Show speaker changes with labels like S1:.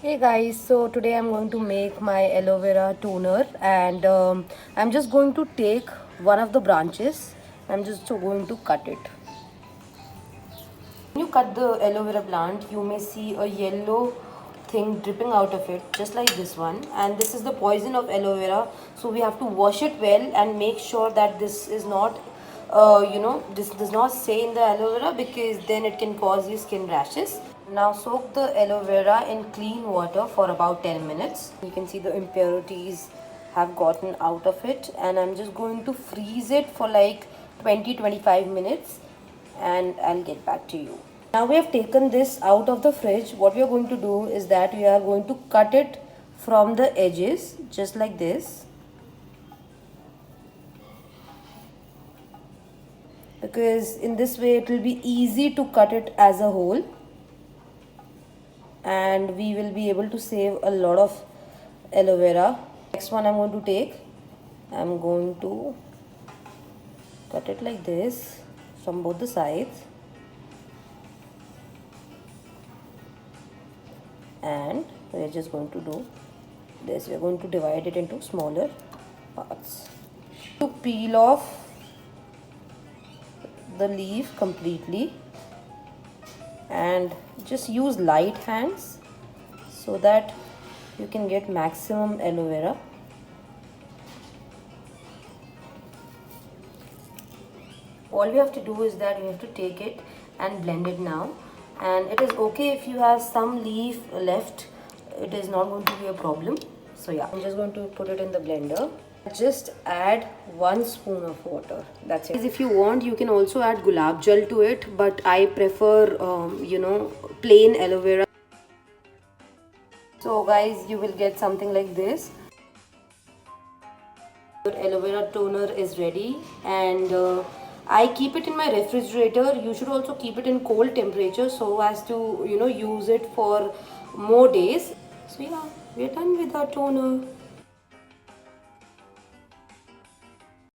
S1: Hey guys, so today I'm going to make my aloe vera toner, and I'm just going to take one of the branches. I'm just going to cut it. When you cut the aloe vera plant, you may see a yellow thing dripping out of it, just like this one. And this is the poison of aloe vera, so we have to wash it well and make sure that this is not, this does not stay in the aloe vera, because then it can cause you skin rashes. Now soak the aloe vera in clean water for about 10 minutes. You can see the impurities have gotten out of it, and I'm just going to freeze it for like 20-25 minutes, and I'll get back to you. Now we have taken this out of the fridge. What we are going to do is that we are going to cut it from the edges, just like this, because in this way it will be easy to cut it as a whole, and we will be able to save a lot of aloe vera. Next one I'm going to take, I'm going to cut it like this from both the sides, and we're just going to do this. We're going to divide it into smaller parts. To peel off the leaf completely, and just use light hands so that you can get maximum aloe vera. All we have to do is that we have to take it and blend it now, and it is okay if you have some leaf left, it is not going to be a problem. So yeah, I'm just going to put it in the blender. Just add 1 spoon of water, that's it. If you want, you can also add gulab jal to it, but I prefer plain aloe vera. So guys, you will get something like this. Your aloe vera toner is ready, and I keep it in my refrigerator. You should also keep it in cold temperature so as to use it for more days. So yeah, we're done with our toner.